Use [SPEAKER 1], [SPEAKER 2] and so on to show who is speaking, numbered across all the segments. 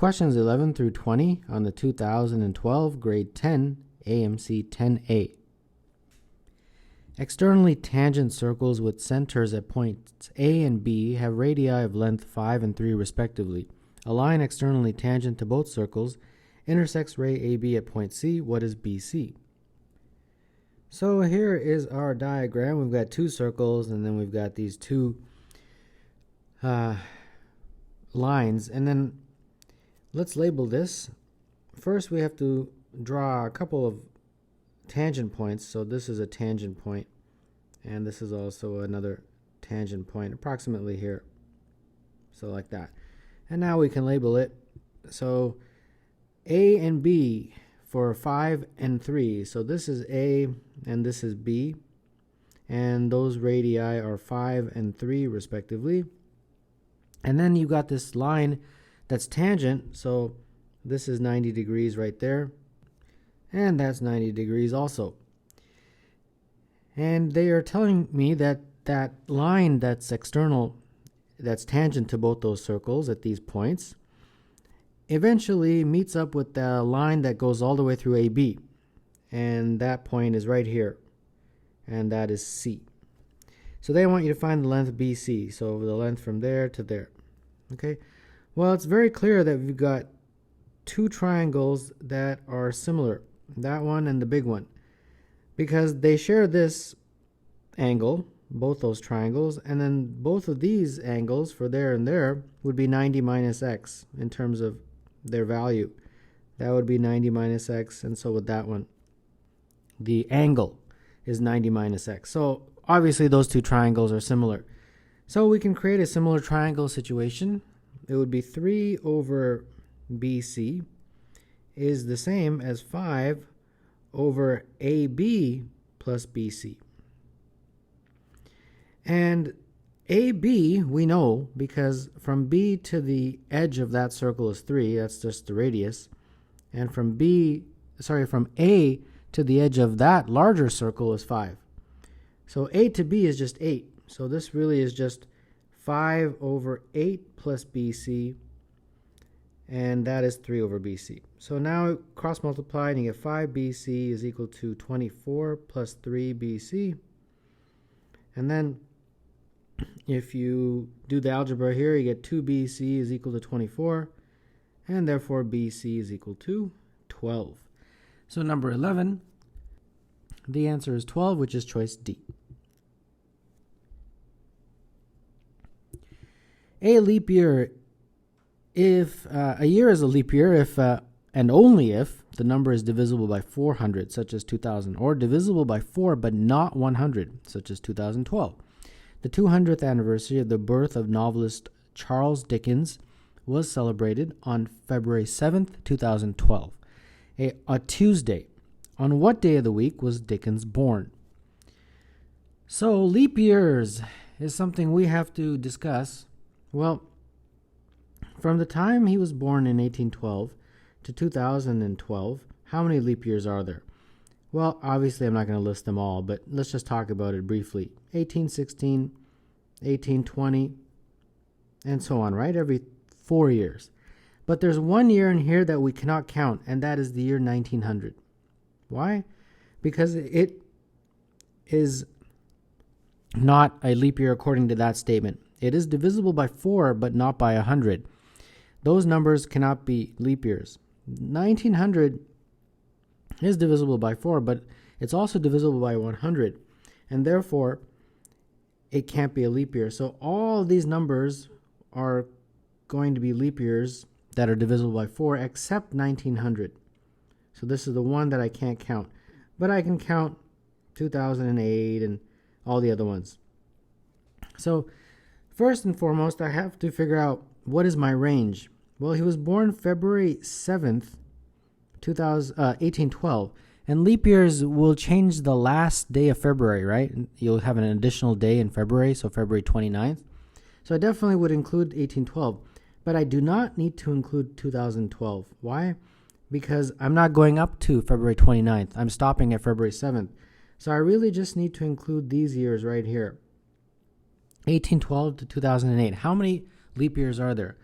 [SPEAKER 1] questions 11 through 20 on the 2012 grade 10 AMC 10A. Externally tangent circles with centers at points A and B have radii of length 5 and 3 respectively. A line externally tangent to both circles intersects ray AB at point C. What is BC? So here is our diagram. We've got two circles, and then we've got these two lines. And then let's label this. First, we have to draw a couple of tangent points. So this is a tangent point, and this is also another tangent point, approximately here. So like that. And now we can label it. So A and B for 5 and 3. So this is A and this is B. And those radii are 5 and 3 respectively. And then you got this line that's tangent. So this is 90 degrees right there. And that's 90 degrees also. And they are telling me that that line that's external, that's tangent to both those circles at these points, eventually meets up with the line that goes all the way through AB. And that point is right here. And that is C. So they want you to find the length BC. So the length from there to there. Okay. Well, it's very clear that we've got two triangles that are similar. That one and the big one. Because they share this angle, both those triangles, and then both of these angles for there and there would be 90 minus x in terms of their value. That would be 90 minus x, and so would that one. The angle is 90 minus x. So obviously those two triangles are similar. So we can create a similar triangle situation. It would be 3 over BC is the same as 5 over AB plus BC. And AB we know because from B to the edge of that circle is 3, that's just the radius. And from A to the edge of that larger circle is 5. So A to B is just 8. So this really is just 5 over 8 plus BC, and that is 3 over BC. So now cross multiply and you get 5 BC is equal to 24 plus 3 BC. And then if you do the algebra here, you get 2 BC is equal to 24, and therefore BC is equal to 12. So number 11, the answer is 12, which is choice D. A leap year, if a year is a leap year if and only if the number is divisible by 400, such as 2000, or divisible by 4 but not 100, such as 2012. The 200th anniversary of the birth of novelist Charles Dickens was celebrated on February 7th, 2012, a Tuesday. On what day of the week was Dickens born? So leap years is something we have to discuss. Well, from the time he was born in 1812 to 2012, how many leap years are there? Well, obviously I'm not going to list them all, but let's just talk about it briefly. 1816, 1820, and so on, right? Every 4 years. But there's one year in here that we cannot count, and that is the year 1900. Why? Because it is not a leap year according to that statement. It is divisible by 4, but not by 100. Those numbers cannot be leap years. 1900 is divisible by 4, but it's also divisible by 100, and therefore it can't be a leap year. So all these numbers are going to be leap years that are divisible by 4 except 1900. So this is the one that I can't count, but I can count 2008 and all the other ones. So first and foremost, I have to figure out what is my range. Well, he was born February 7th, 1812, and leap years will change the last day of February, right? You'll have an additional day in February, so February 29th. So I definitely would include 1812, but I do not need to include 2012. Why? Because I'm not going up to February 29th. I'm stopping at February 7th. So I really just need to include these years right here. 1812 to 2008. How many leap years are there?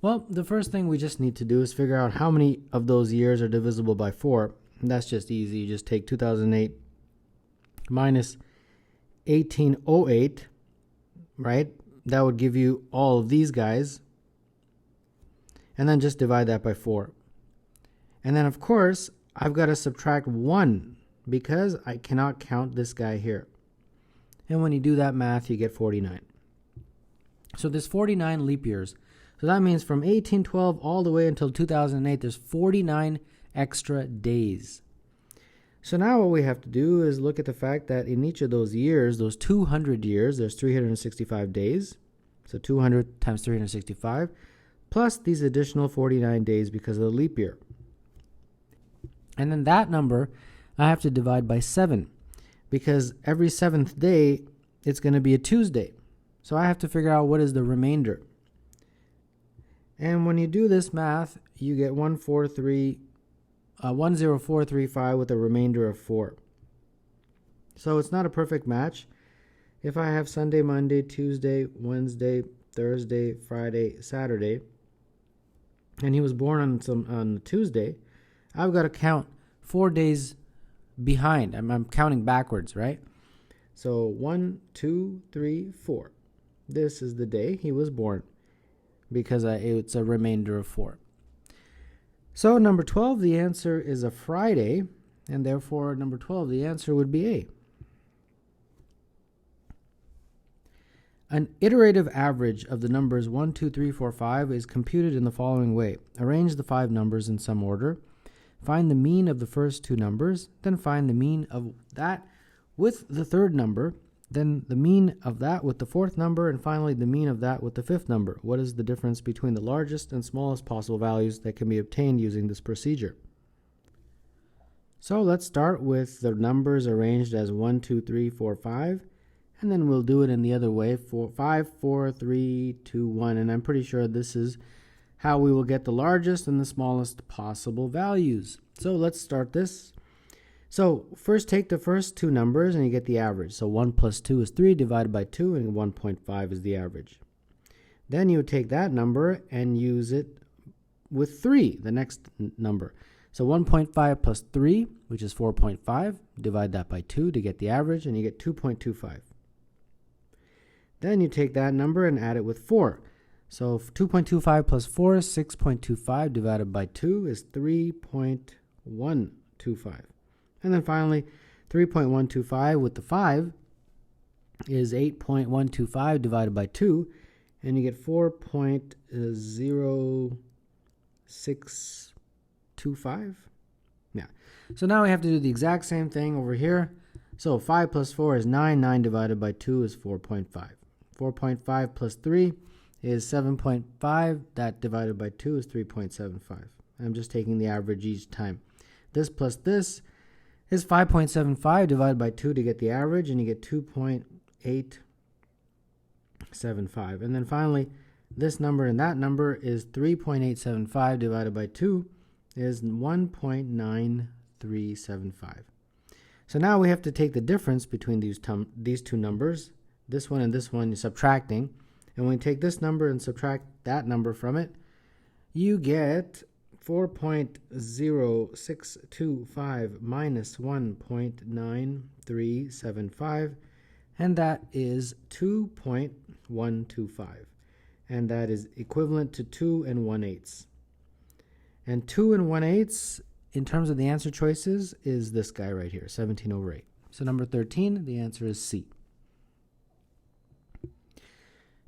[SPEAKER 1] Well, the first thing we just need to do is figure out how many of those years are divisible by 4. And that's just easy. You just take 2008 minus 1808, right? That would give you all of these guys. And then just divide that by 4. And then, of course, I've got to subtract 1 because I cannot count this guy here. And when you do that math, you get 49. So there's 49 leap years. So that means from 1812 all the way until 2008, there's 49 extra days. So now what we have to do is look at the fact that in each of those years, those 200 years, there's 365 days. So 200 times 365, plus these additional 49 days because of the leap year. And then that number, I have to divide by 7, because every 7th day, it's going to be a Tuesday. So I have to figure out what is the remainder. And when you do this math, you get 10435 with a remainder of 4. So it's not a perfect match. If I have Sunday, Monday, Tuesday, Wednesday, Thursday, Friday, Saturday, and he was born on Tuesday, I've got to count 4 days behind. I'm counting backwards, right? So 1, 2, 3, 4. This is the day he was born because it's a remainder of 4. So number 12, the answer is a Friday, and therefore number 12, the answer would be A. An iterative average of the numbers 1, 2, 3, 4, 5 is computed in the following way. Arrange the 5 numbers in some order. Find the mean of the first 2 numbers, then find the mean of that with the 3rd number, then the mean of that with the 4th number, and finally the mean of that with the 5th number. What is the difference between the largest and smallest possible values that can be obtained using this procedure? So let's start with the numbers arranged as 1, 2, 3, 4, 5, and then we'll do it in the other way, 5, 4, 3, 2, 1, and I'm pretty sure this is how we will get the largest and the smallest possible values. So let's start this. So first take the first 2 numbers and you get the average. So 1 plus 2 is 3 divided by 2, and 1.5 is the average. Then you take that number and use it with 3, the next number. So 1.5 plus 3, which is 4.5, divide that by 2 to get the average, and you get 2.25. Then you take that number and add it with 4. So 2.25 plus 4 is 6.25 divided by 2 is 3.125. And then finally, 3.125 with the 5 is 8.125 divided by 2, and you get 4.0625. Yeah. So now we have to do the exact same thing over here. So 5 plus 4 is 9. 9 divided by 2 is 4.5. 4.5 plus 3 is 7.5. That divided by 2 is 3.75. I'm just taking the average each time. This plus this is 5.75 divided by 2 to get the average, and you get 2.875. And then finally, this number and that number is 3.875 divided by 2 is 1.9375. So now we have to take the difference between these 2 numbers, this one and this one, you're subtracting. And when you take this number and subtract that number from it, you get 4.0625 minus 1.9375, and that is 2.125. And that is equivalent to 2 1/8. And 2 1/8, in terms of the answer choices, is this guy right here, 17/8. So number 13, the answer is C.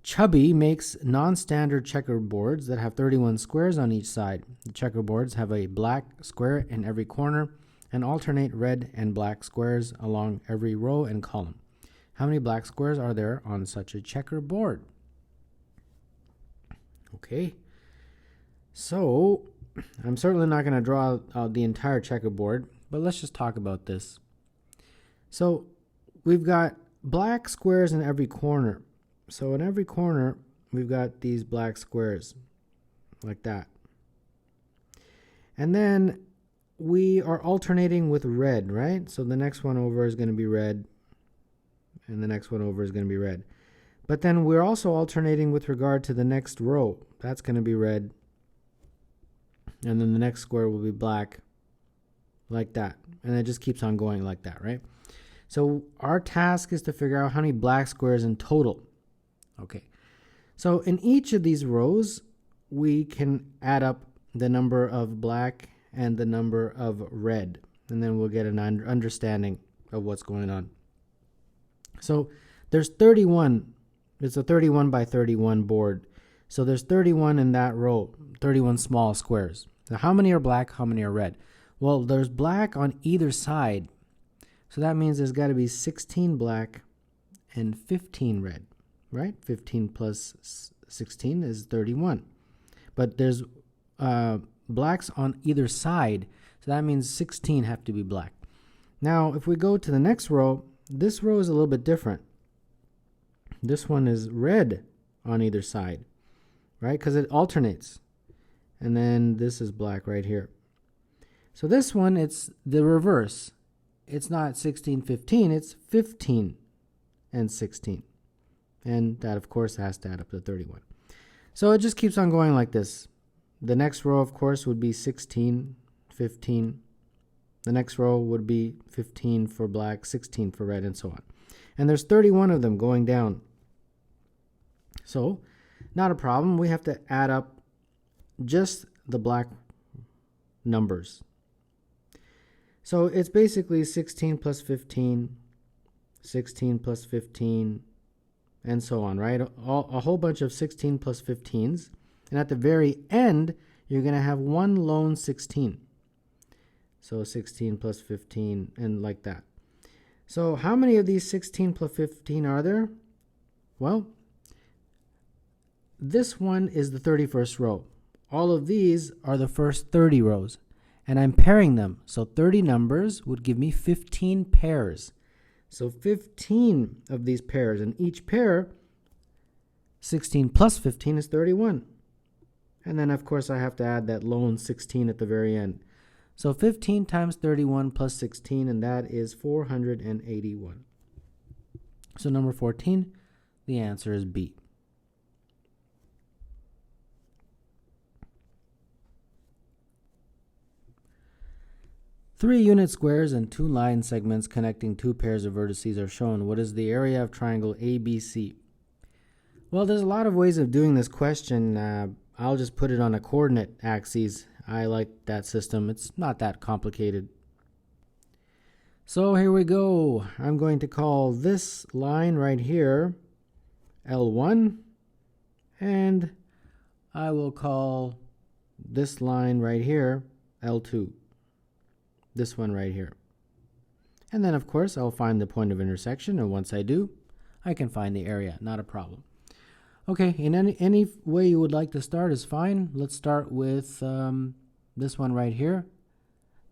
[SPEAKER 1] Chubby makes non-standard checkerboards that have 31 squares on each side. The checkerboards have a black square in every corner and alternate red and black squares along every row and column. How many black squares are there on such a checkerboard? Okay, so I'm certainly not going to draw out the entire checkerboard, but let's just talk about this. So we've got black squares in every corner. So in every corner, we've got these black squares, like that. And then we are alternating with red, right? So the next one over is going to be red, and the next one over is going to be red. But then we're also alternating with regard to the next row. That's going to be red. And then the next square will be black, like that. And it just keeps on going like that, right? So our task is to figure out how many black squares in total. Okay. So in each of these rows, we can add up the number of black and the number of red. And then we'll get an understanding of what's going on. So there's 31. It's a 31 by 31 board. So there's 31 in that row, 31 small squares. Now how many are black, how many are red? Well, there's black on either side. So that means there's got to be 16 black and 15 red, right? 15 plus 16 is 31. But there's blacks on either side. So that means 16 have to be black. Now, if we go to the next row, this row is a little bit different. This one is red on either side, right? Because it alternates. And then this is black right here. So this one, it's the reverse. It's not 16, 15, it's 15 and 16. And that, of course, has to add up to 31. So it just keeps on going like this. The next row, of course, would be 16, 15. The next row would be 15 for black, 16 for red, and so on. And there's 31 of them going down. So, not a problem. We have to add up just the black numbers. So it's basically 16 plus 15, 16 plus 15, and so on, right? A whole bunch of 16 plus 15s. And at the very end, you're going to have one lone 16. So 16 plus 15, and like that. So how many of these 16 plus 15 are there? Well, this one is the 31st row. All of these are the first 30 rows. And I'm pairing them. So 30 numbers would give me 15 pairs. So 15 of these pairs. And each pair, 16 plus 15 is 31. And then, of course, I have to add that lone 16 at the very end. So 15 times 31 plus 16, and that is 481. So number 14, the answer is B. 3 unit squares and 2 line segments connecting 2 pairs of vertices are shown. What is the area of triangle ABC? Well, there's a lot of ways of doing this question. I'll just put it on a coordinate axis. I like that system. It's not that complicated. So here we go. I'm going to call this line right here L1, and I will call this line right here L2. This one right here. And then, of course, I'll find the point of intersection, and once I do, I can find the area. Not a problem. Okay, in any way you would like to start is fine. Let's start with this one right here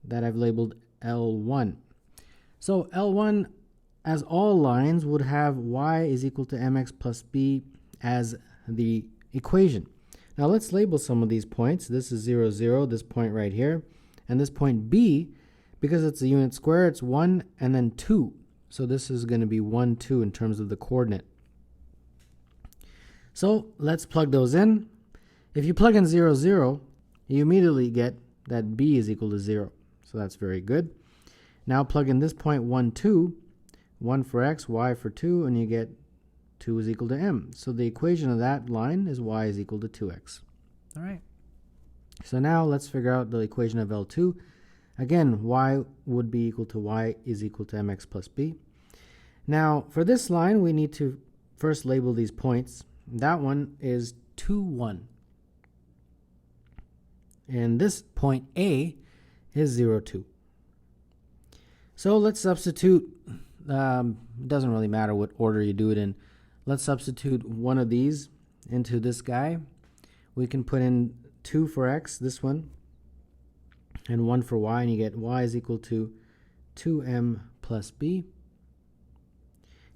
[SPEAKER 1] that I've labeled L1. So L1, as all lines, would have y is equal to mx plus b as the equation. Now let's label some of these points. This is 0, 0, this point right here. And this point B, because it's a unit square, it's 1 and then 2. So this is going to be 1, 2 in terms of the coordinate. So let's plug those in. If you plug in 0, 0, you immediately get that b is equal to 0. So that's very good. Now plug in this point 1, 2, 1 for x, y for 2, and you get 2 is equal to m. So the equation of that line is y is equal to 2x. All right. So now let's figure out the equation of L2. Again, y would be equal to y is equal to mx plus b. Now, for this line, we need to first label these points. That one is 2, 1. And this point A is 0, 2. So let's substitute. It doesn't really matter what order you do it in. Let's substitute one of these into this guy. We can put in 2 for x, this one, and 1 for y, and you get y is equal to 2m plus b.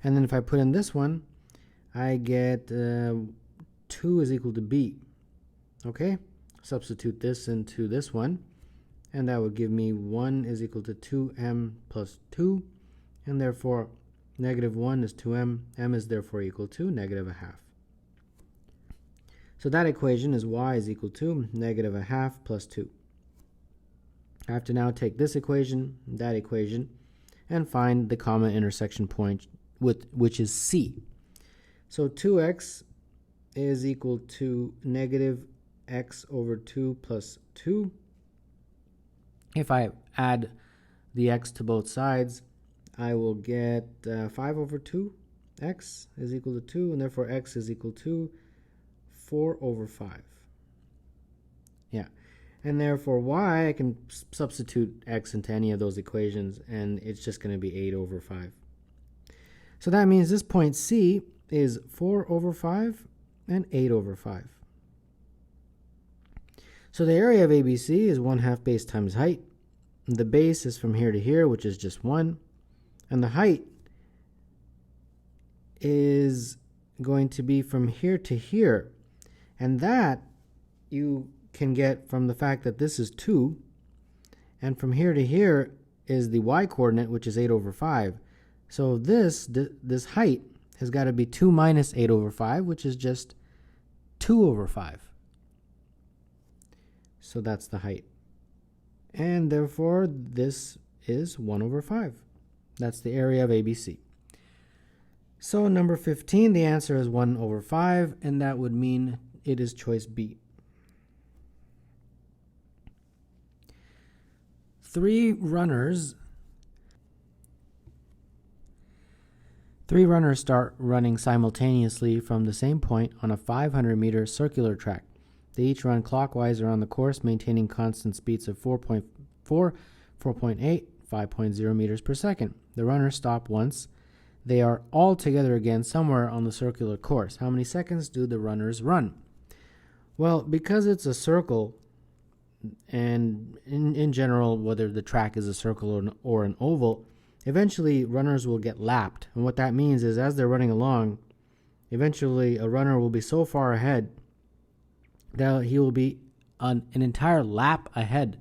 [SPEAKER 1] And then if I put in this one, I get 2 is equal to b. Okay? Substitute this into this one, and that would give me 1 is equal to 2m plus 2, and therefore negative 1 is 2m. M is therefore equal to negative 1/2. So that equation is y is equal to negative a half plus 2. I have to now take this equation, that equation, and find the common intersection point, which is C. So 2x is equal to negative x over 2 plus 2. If I add the x to both sides, I will get 5 over 2. X is equal to 2, and therefore x is equal to 4 over 5. Yeah. And therefore y, I can substitute x into any of those equations, and it's just going to be 8 over 5. So that means this point C is 4 over 5 and 8 over 5. So the area of ABC is 1/2 base times height. The base is from here to here, which is just 1. And the height is going to be from here to here. And that you can get from the fact that this is 2. And from here to here is the y-coordinate, which is 8 over 5. So this height has got to be 2 minus 8 over 5, which is just 2 over 5. So that's the height. And therefore, this is 1 over 5. That's the area of ABC. So number 15, the answer is 1 over 5, and that would mean it is choice B. Three runners start running simultaneously from the same point on a 500-meter circular track. They each run clockwise around the course, maintaining constant speeds of 4.4, 4.8, 5.0 meters per second. The runners stop once. They are all together again somewhere on the circular course. How many seconds do the runners run? Well, because it's a circle, and in general, whether the track is a circle or an oval, eventually runners will get lapped. And what that means is as they're running along, eventually a runner will be so far ahead that he will be an entire lap ahead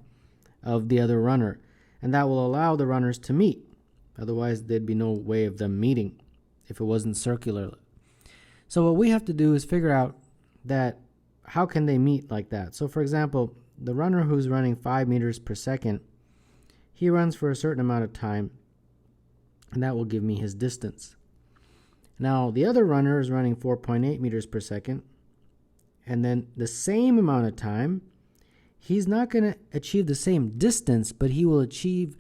[SPEAKER 1] of the other runner. And that will allow the runners to meet. Otherwise, there'd be no way of them meeting if it wasn't circular. So what we have to do is figure out that how can they meet like that? So for example, the runner who's running 5 meters per second, he runs for a certain amount of time, and that will give me his distance. Now, the other runner is running 4.8 meters per second, and then the same amount of time, he's not going to achieve the same distance, but he will achieve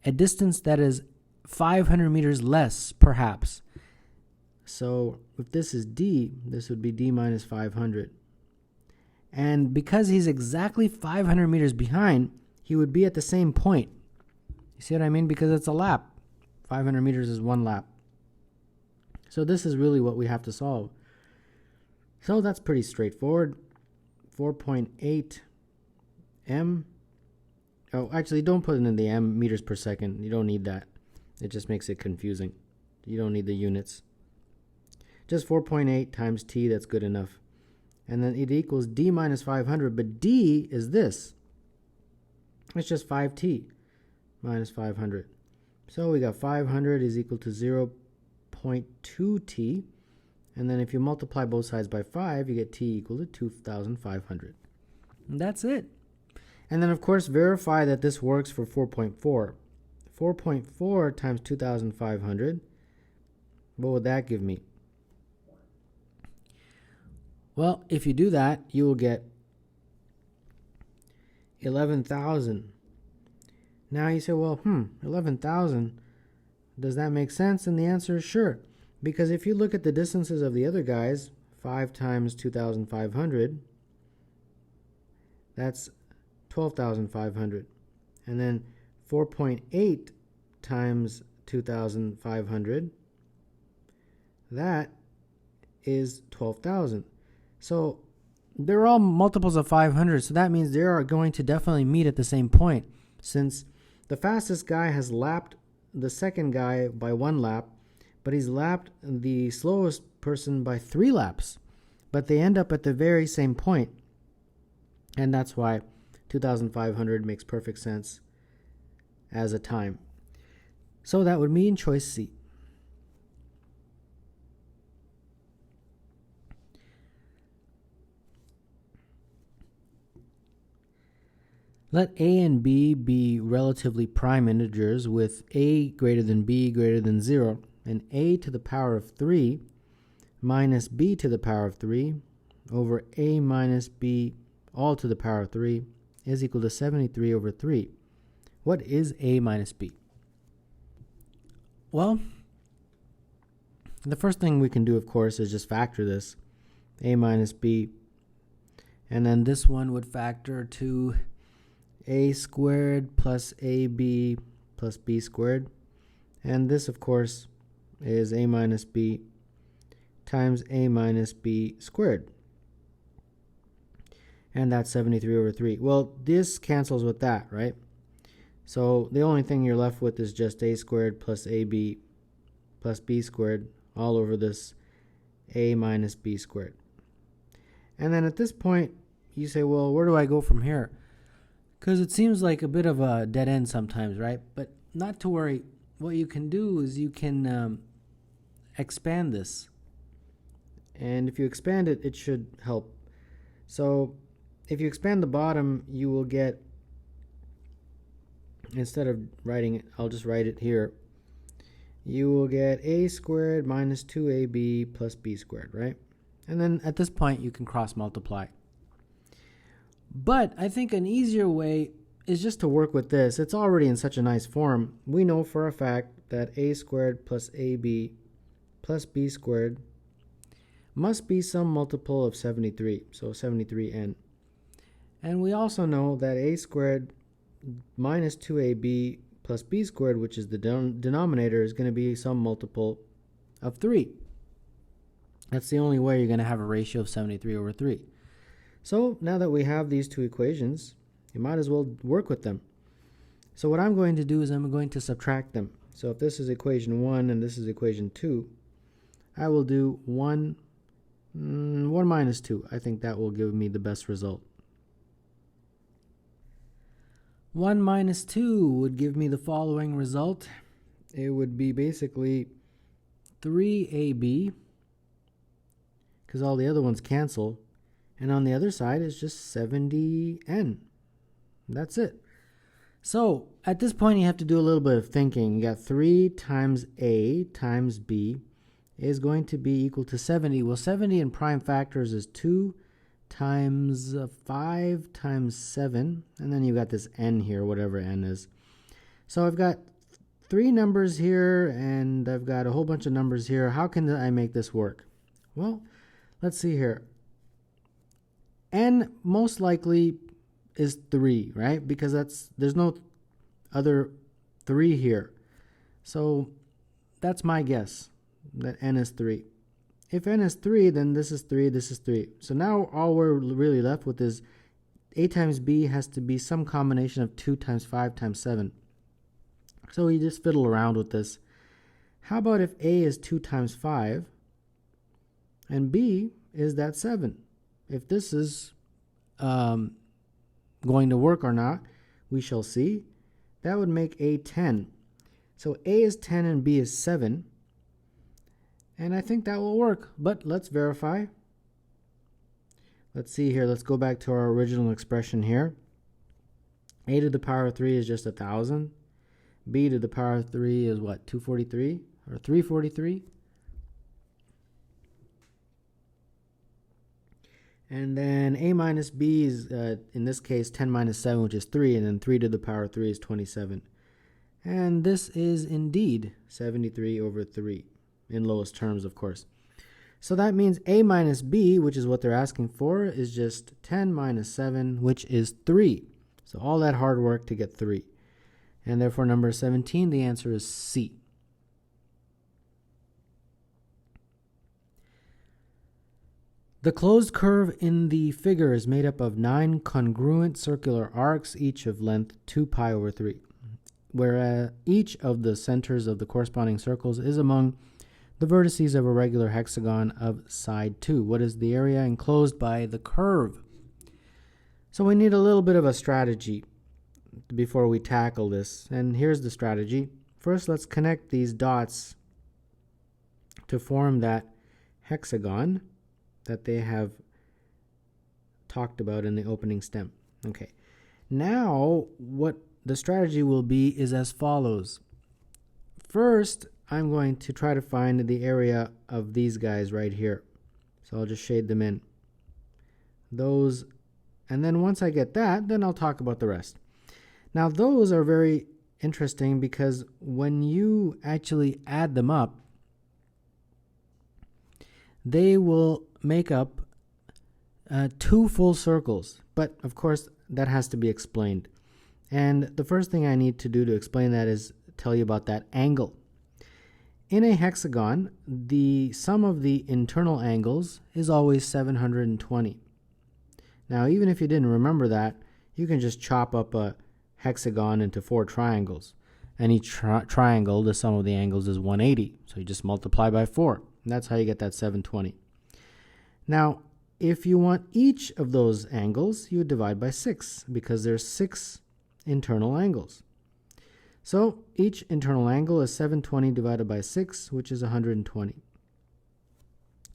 [SPEAKER 1] a distance that is 500 meters less, perhaps. So if this is D, this would be D minus 500. And because he's exactly 500 meters behind, he would be at the same point. You see what I mean? Because it's a lap. 500 meters is one lap. So this is really what we have to solve. So that's pretty straightforward. 4.8 m. Oh, actually, don't put it in the m, meters per second. You don't need that. It just makes it confusing. You don't need the units. Just 4.8 times t, that's good enough. And then it equals d minus 500, but d is this. It's just 5t minus 500. So we got 500 is equal to 0.2t. And then if you multiply both sides by 5, you get t equal to 2,500. And that's it. And then, of course, verify that this works for 4.4. 4.4 times 2,500, what would that give me? Well, if you do that, you will get 11,000. Now you say, well, 11,000, does that make sense? And the answer is sure. Because if you look at the distances of the other guys, 5 times 2,500, that's 12,500. And then 4.8 times 2,500, that is 12,000. So they're all multiples of 500, so that means they are going to definitely meet at the same point, since the fastest guy has lapped the second guy by 1 lap, but he's lapped the slowest person by 3 laps. But they end up at the very same point, and that's why 2,500 makes perfect sense as a time. So that would mean choice C. Let a and b be relatively prime integers with a greater than b greater than 0, and a to the power of 3 minus b to the power of 3 over a minus b all to the power of 3 is equal to 73 over 3. What is a minus b? Well, the first thing we can do, of course, is just factor this. A minus b. And then this one would factor to a squared plus ab plus b squared. And this, of course, is a minus b times a minus b squared. And that's 73 over 3. Well, this cancels with that, right? So the only thing you're left with is just a squared plus ab plus b squared all over this a minus b squared. And then at this point, you say, well, where do I go from here? Because it seems like a bit of a dead end sometimes, right? But not to worry. What you can do is you can expand this. And if you expand it, it should help. So if you expand the bottom, you will get, instead of writing it, I'll just write it here. You will get a squared minus 2ab plus b squared, right? And then at this point, you can cross multiply. But I think an easier way is just to work with this. It's already in such a nice form. We know for a fact that a squared plus ab plus b squared must be some multiple of 73, so 73n. And we also know that a squared minus 2ab plus b squared, which is the denominator, is going to be some multiple of 3. That's the only way you're going to have a ratio of 73 over 3. So now that we have these two equations, you might as well work with them. So what I'm going to do is I'm going to subtract them. So if this is equation 1 and this is equation 2, I will do 1 minus 2. I think that will give me the best result. 1 minus 2 would give me the following result. It would be basically 3ab, because all the other ones cancel. And on the other side is just 70n. That's it. So at this point, you have to do a little bit of thinking. You got 3 times a times b is going to be equal to 70. Well, 70 in prime factors is 2 times 5 times 7. And then you've got this n here, whatever n is. So I've got 3 numbers here, and I've got a whole bunch of numbers here. How can I make this work? Well, let's see here. N most likely is 3, right? Because there's no other 3 here. So that's my guess, that n is 3. If n is 3, then this is 3, this is 3. So now all we're really left with is a times b has to be some combination of 2 times 5 times 7. So we just fiddle around with this. How about if a is 2 times 5 and b is that 7? If this is going to work or not, we shall see. That would make a 10. So a is 10 and b is 7. And I think that will work. But let's verify. Let's see here. Let's go back to our original expression here. A to the power of 3 is just 1,000. B to the power of 3 is what, 243 or 343? And then a minus b is, in this case, 10 minus 7, which is 3. And then 3 to the power of 3 is 27. And this is indeed 73 over 3, in lowest terms, of course. So that means a minus b, which is what they're asking for, is just 10 minus 7, which is 3. So all that hard work to get 3. And therefore, number 17, the answer is C. The closed curve in the figure is made up of 9 congruent circular arcs, each of length 2 pi over 3, where each of the centers of the corresponding circles is among the vertices of a regular hexagon of side 2. What is the area enclosed by the curve? So we need a little bit of a strategy before we tackle this, and here's the strategy. First, let's connect these dots to form that hexagon that they have talked about in the opening stem. Okay. Now, what the strategy will be is as follows. First, I'm going to try to find the area of these guys right here. So I'll just shade them in. Those, and then once I get that, then I'll talk about the rest. Now, those are very interesting because when you actually add them up, they will make up 2 full circles. But of course, that has to be explained. And the first thing I need to do to explain that is tell you about that angle. In a hexagon, the sum of the internal angles is always 720. Now, even if you didn't remember that, you can just chop up a hexagon into 4 triangles. And each triangle, the sum of the angles is 180. So you just multiply by 4. And that's how you get that 720. Now, if you want each of those angles, you would divide by 6 because there's 6 internal angles. So each internal angle is 720 divided by 6, which is 120.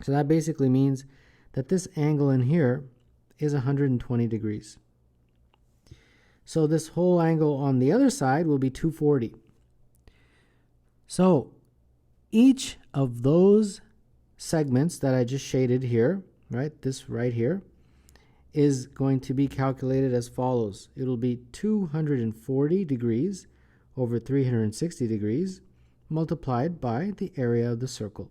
[SPEAKER 1] So that basically means that this angle in here is 120 degrees. So this whole angle on the other side will be 240. So each of those segments that I just shaded here, right, this right here, is going to be calculated as follows. It'll be 240 degrees over 360 degrees multiplied by the area of the circle.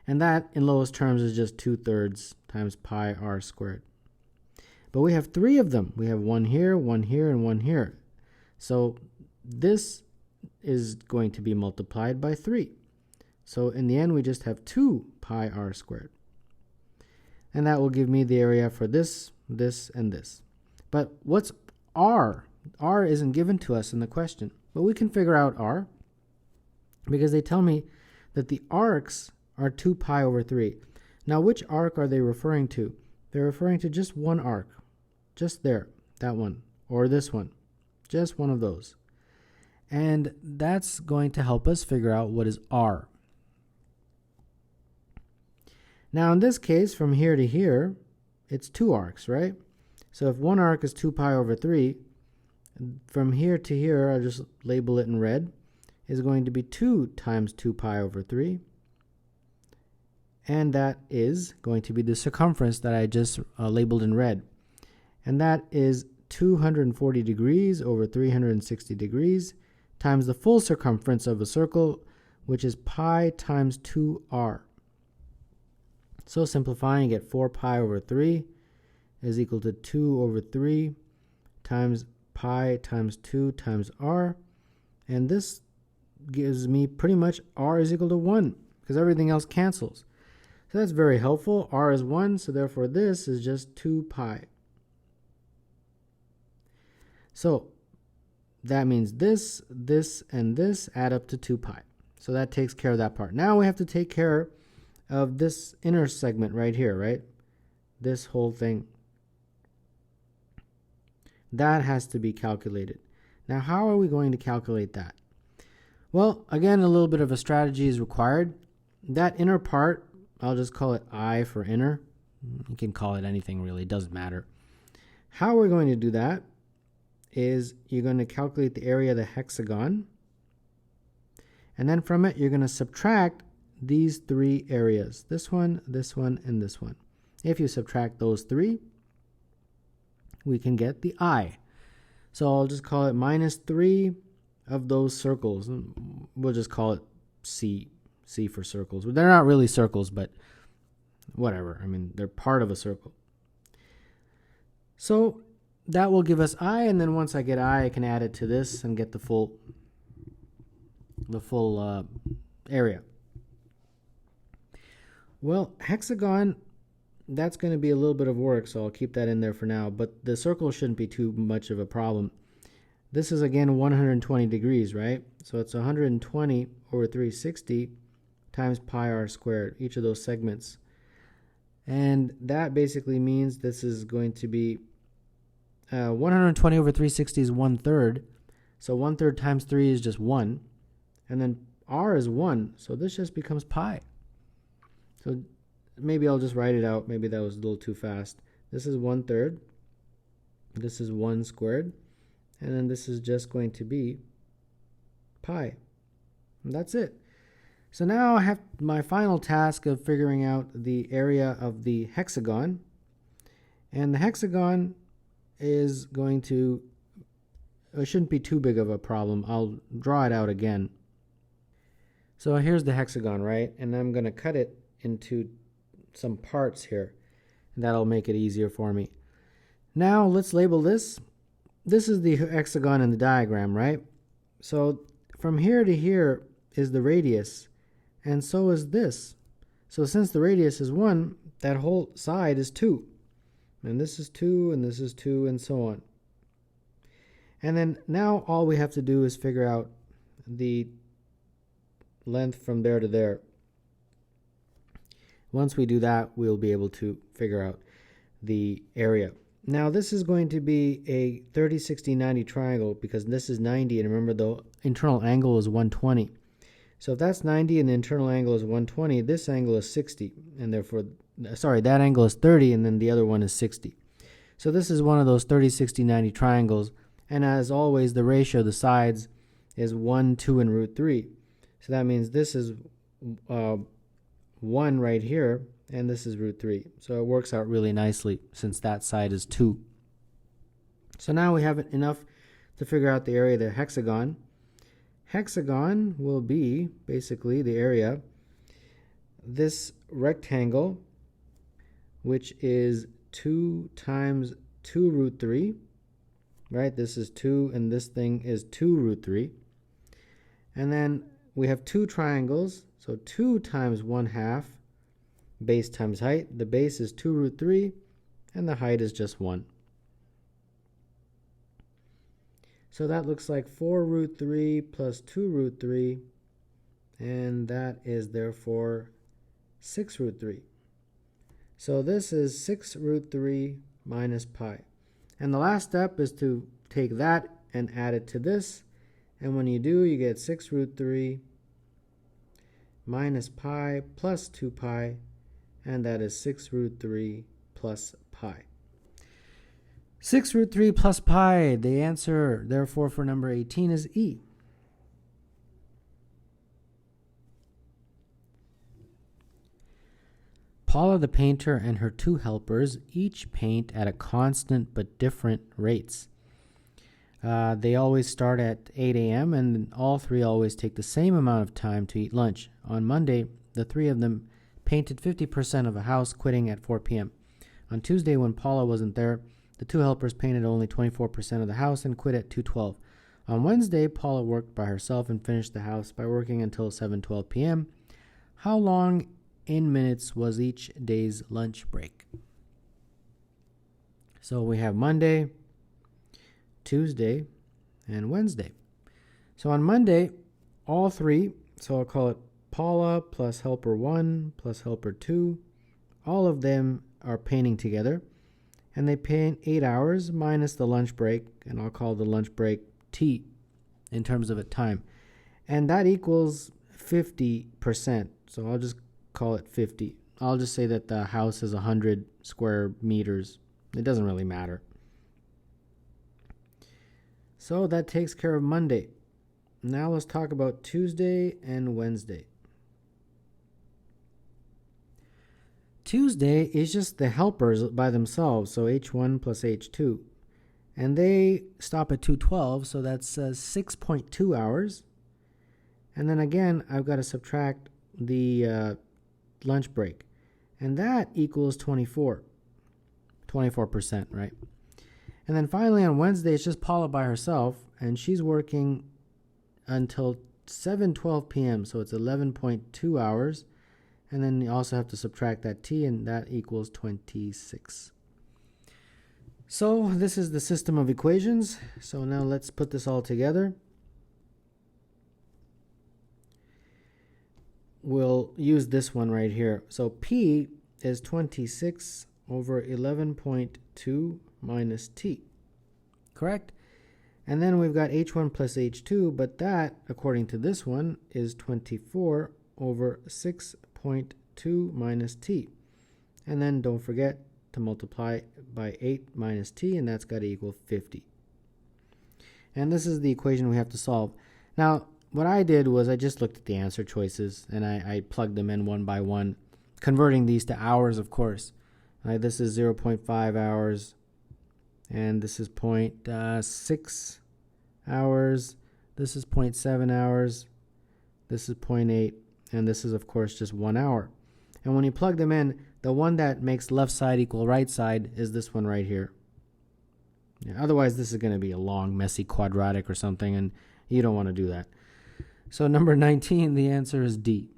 [SPEAKER 1] And that, in lowest terms, is just 2/3 times pi r squared. But we have 3 of them. We have one here, and one here. So this is going to be multiplied by 3. So in the end, we just have 2 pi r squared. And that will give me the area for this, this, and this. But what's r? R isn't given to us in the question. But we can figure out r because they tell me that the arcs are 2 pi over 3. Now, which arc are they referring to? They're referring to just one arc. Just there, that one, or this one. Just one of those. And that's going to help us figure out what is r. Now, in this case, from here to here, it's 2 arcs, right? So if one arc is 2 pi over 3, from here to here, I'll just label it in red, is going to be 2 times 2 pi over 3. And that is going to be the circumference that I just labeled in red. And that is 240 degrees over 360 degrees times the full circumference of a circle, which is pi times 2r. So simplifying, you get 4 pi over 3 is equal to 2 over 3 times pi times 2 times r. And this gives me pretty much r is equal to 1 because everything else cancels. So that's very helpful. R is 1, so therefore this is just 2 pi. So that means this, this, and this add up to 2 pi. So that takes care of that part. Now we have to take care of this inner segment right here, right? This whole thing. That has to be calculated. Now, how are we going to calculate that? Well, again, a little bit of a strategy is required. That inner part, I'll just call it I for inner. You can call it anything really, it doesn't matter. How we're going to do that is you're going to calculate the area of the hexagon. And then from it, you're going to subtract these 3 areas. This one, and this one. If you subtract those 3, we can get the I. So I'll just call it minus 3 of those circles. We'll just call it C. C for circles. They're not really circles, but whatever. I mean, they're part of a circle. So that will give us I, and then once I get I can add it to this and get the full area. Well, hexagon, that's going to be a little bit of work, so I'll keep that in there for now. But the circle shouldn't be too much of a problem. This is, again, 120 degrees, right? So it's 120 over 360 times pi r squared, each of those segments. And that basically means this is going to be 120 over 360 is 1/3. So 1/3 times 3 is just 1. And then r is 1, so this just becomes pi. So maybe I'll just write it out. Maybe that was a little too fast. This is 1/3 This is 1 squared. And then this is just going to be pi. And that's it. So now I have my final task of figuring out the area of the hexagon. And the hexagon is going to, it shouldn't be too big of a problem. I'll draw it out again. So here's the hexagon, right? And I'm going to cut it into some parts here. And that'll make it easier for me. Now let's label this. This is the hexagon in the diagram, right? So from here to here is the radius, and so is this. So since the radius is 1, that whole side is 2. And this is 2, and this is 2, and so on. And then now all we have to do is figure out the length from there to there. Once we do that, we'll be able to figure out the area. Now this is going to be a 30, 60, 90 triangle because this is 90, and remember the internal angle is 120. So if that's 90 and the internal angle is 120, this angle is 60, and therefore, sorry, that angle is 30 and then the other one is 60. So this is one of those 30, 60, 90 triangles, and as always the ratio of the sides is 1, 2, and root 3. So that means this is 1 right here, and this is root 3. So it works out really nicely since that side is 2. So now we have enough to figure out the area of the hexagon. Hexagon will be basically the area, this rectangle, which is 2 times 2 root 3, right? This is 2, and this thing is 2 root 3. And then we have 2 triangles, so 2 times 1/2, base times height. The base is 2 root 3, and the height is just 1. So that looks like 4 root 3 plus 2 root 3, and that is therefore 6 root 3. So this is 6 root 3 minus pi. And the last step is to take that and add it to this, and when you do, you get 6 root 3 minus pi plus 2 pi, and that is 6 root 3 plus pi. 6 root 3 plus pi, the answer, therefore, for number 18 is E. Paula the painter and her 2 helpers each paint at a constant but different rates. They always start at 8 a.m. and all 3 always take the same amount of time to eat lunch. On Monday, the 3 of them painted 50% of a house, quitting at 4 p.m. On Tuesday, when Paula wasn't there, the 2 helpers painted only 24% of the house and quit at 2:12. On Wednesday, Paula worked by herself and finished the house by working until 7:12 p.m. How long in minutes was each day's lunch break? So we have Monday, Tuesday, and Wednesday. So on Monday, all 3, so I'll call it Paula plus helper 1 plus helper 2, all of them are painting together, and they paint 8 hours minus the lunch break, and I'll call the lunch break T in terms of a time, and that equals 50%. So I'll just call it 50. I'll just say that the house is 100 square meters. It doesn't really matter. So that takes care of Monday. Now let's talk about Tuesday and Wednesday. Tuesday is just the helpers by themselves, so H1 plus H2. And they stop at 2:12, so that's 6.2 hours. And then again, I've got to subtract the lunch break. And that equals 24%, right? And then finally on Wednesday, it's just Paula by herself, and she's working until 7:12 p.m., so it's 11.2 hours. And then you also have to subtract that T, and that equals 26. So this is the system of equations. So now let's put this all together. We'll use this one right here. So P is 26 over 11.2 minus T. Correct? And then we've got H1 plus H2, but that, according to this one, is 24 over 6.2 minus T. And then don't forget to multiply by 8 minus t, and that's got to equal 50. And this is the equation we have to solve. Now, what I did was I just looked at the answer choices, and I plugged them in one by one, converting these to hours, of course. This is 0.5 hours, and this is 0.6 hours. This is 0.7 hours. This is 0.8, and this is, of course, just 1 hour. And when you plug them in, the one that makes left side equal right side is this one right here. Otherwise, this is going to be a long, messy quadratic or something, and you don't want to do that. So number 19, the answer is D.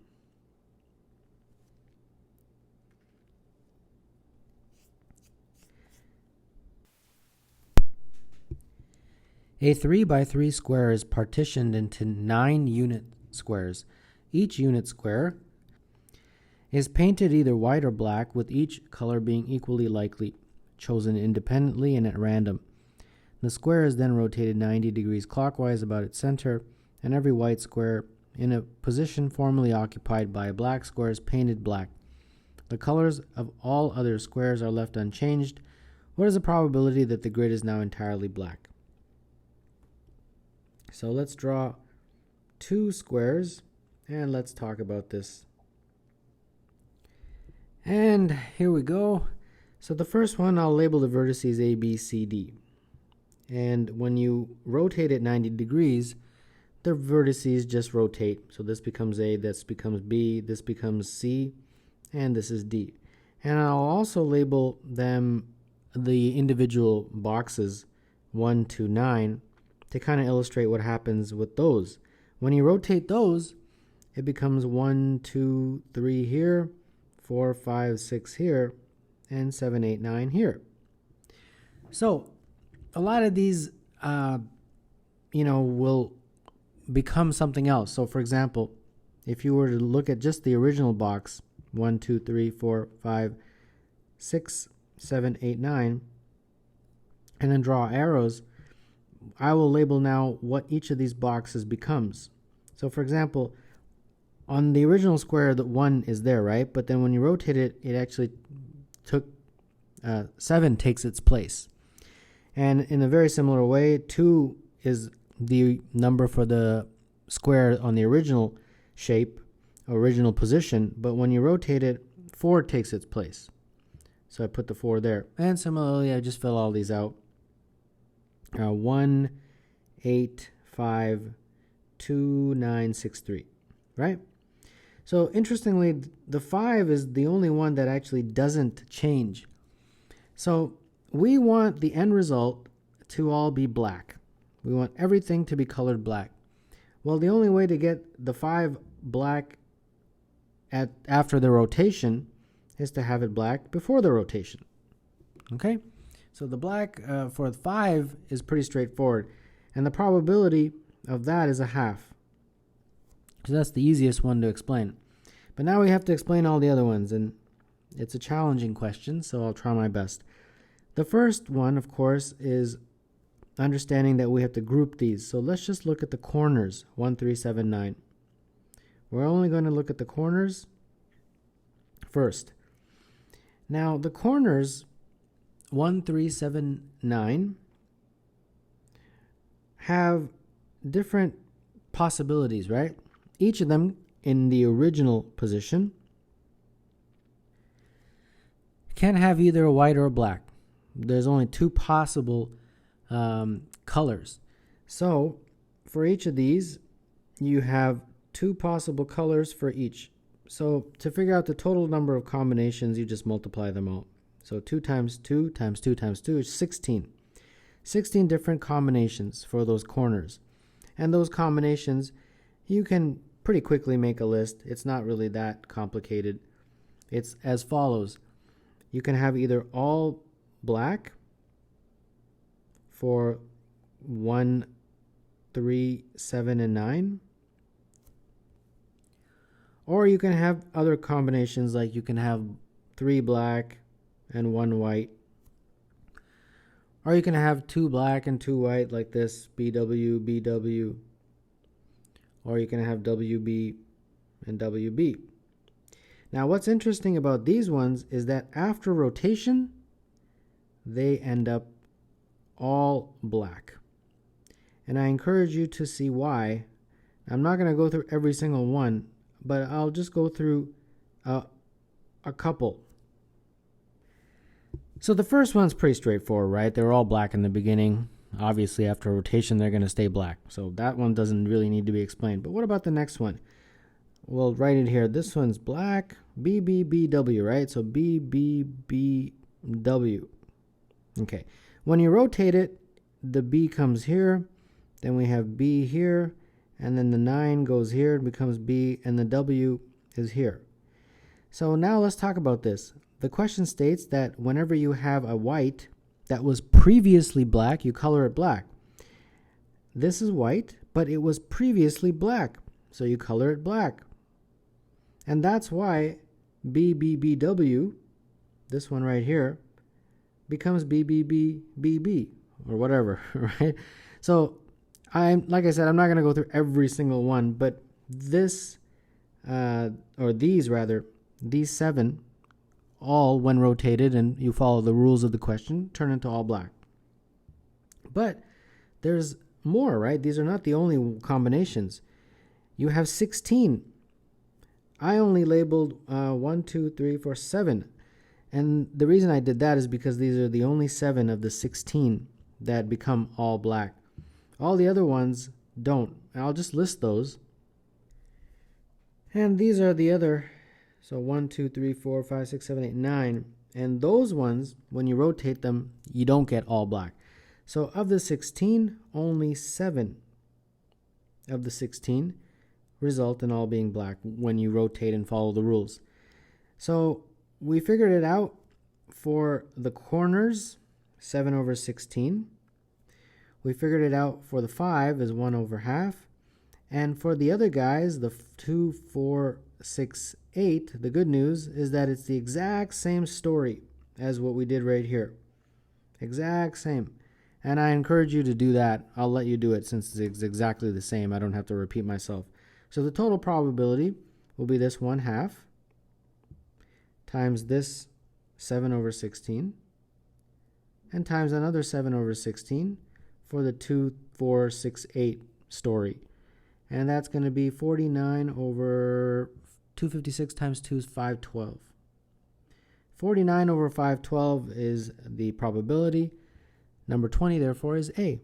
[SPEAKER 1] A 3 by 3 square is partitioned into 9 unit squares. Each unit square is painted either white or black, with each color being equally likely, chosen independently and at random. The square is then rotated 90 degrees clockwise about its center, and every white square in a position formerly occupied by a black square is painted black. The colors of all other squares are left unchanged. What is the probability that the grid is now entirely black? So let's draw 2 squares, and let's talk about this. And here we go. So the first one, I'll label the vertices A, B, C, D. And when you rotate it 90 degrees, the vertices just rotate. So this becomes A, this becomes B, this becomes C, and this is D. And I'll also label them the individual boxes 1 to 9 to kind of illustrate what happens with those. When you rotate those, it becomes 1, 2, 3 here, 4, 5, 6 here, and 7, 8, 9 here. So a lot of these, will become something else. So for example, if you were to look at just the original box, 1, 2, 3, 4, 5, 6, 7, 8, 9, and then draw arrows, I will label now what each of these boxes becomes. So for example, on the original square, the 1 is there, right? But then when you rotate it, it actually took 7 takes its place. And in a very similar way, 2 is the number for the square on the original shape, original position, but when you rotate it, 4 takes its place. So I put the 4 there. And similarly, I just fill all these out. 1, 8, 5, 2, 9, 6, 3, right? So interestingly, the 5 is the only one that actually doesn't change. So we want the end result to all be black. We want everything to be colored black. Well, the only way to get the 5 black after the rotation is to have it black before the rotation. Okay? So the black for 5 is pretty straightforward. And the probability of that is a half. So that's the easiest one to explain. But now we have to explain all the other ones, and it's a challenging question, so I'll try my best. The first one, of course, is understanding that we have to group these. So let's just look at the corners, 1, 3, 7, 9. We're only going to look at the corners first. Now, the corners 1, 3, 7, 9 have different possibilities, right? Each of them in the original position can have either a white or a black. There's only 2 possible colors. So for each of these, you have 2 possible colors for each. So to figure out the total number of combinations, you just multiply them all. So 2 times 2 times 2 times 2 is 16. 16 different combinations for those corners. And those combinations, you can pretty quickly make a list. It's not really that complicated. It's as follows. You can have either all black for 1, 3, 7, and 9. Or you can have other combinations, like you can have 3 black and 1 white. Or you can have 2 black and 2 white, like this, BW, BW. Or you can have WB and WB. Now what's interesting about these ones is that after rotation, they end up all black. And I encourage you to see why. I'm not going to go through every single one, but I'll just go through a couple. So the first one's pretty straightforward, right? They're all black in the beginning. Obviously, after rotation, they're going to stay black. So that one doesn't really need to be explained. But what about the next one? We'll write it here. This one's black, BBBW, right? So BBBW. Okay. When you rotate it, the B comes here. Then we have B here. And then the 9 goes here. It becomes B. And the W is here. So now let's talk about this. The question states that whenever you have a white that was previously black, you color it black. This is white, but it was previously black, so you color it black. And that's why BBBW, this one right here, becomes BBBBB, or whatever, right? So, like I said, I'm not going to go through every single one, but these 7, all when rotated and you follow the rules of the question, turn into all black. But there's more, right? These are not the only combinations. You have 16. I only labeled 1, 2, 3, 4, 7. And the reason I did that is because these are the only 7 of the 16 that become all black. All the other ones don't. And I'll just list those. And these are the other. So 1, 2, 3, 4, 5, 6, 7, 8, 9. And those ones, when you rotate them, you don't get all black. So of the 16, only 7 of the 16 result in all being black when you rotate and follow the rules. So we figured it out for the corners, 7 over 16. We figured it out for the 5 is 1 over half. And for the other guys, the 2, 4, 6, 8, the good news is that it's the exact same story as what we did right here. Exact same. And I encourage you to do that. I'll let you do it since it's exactly the same. I don't have to repeat myself. So the total probability will be this 1/2 times this 7 over 16 and times another 7 over 16 for the 2, 4, 6, 8 story. And that's going to be 49 over 256 times 2 is 512. 49 over 512 is the probability. Number 20, therefore, is A.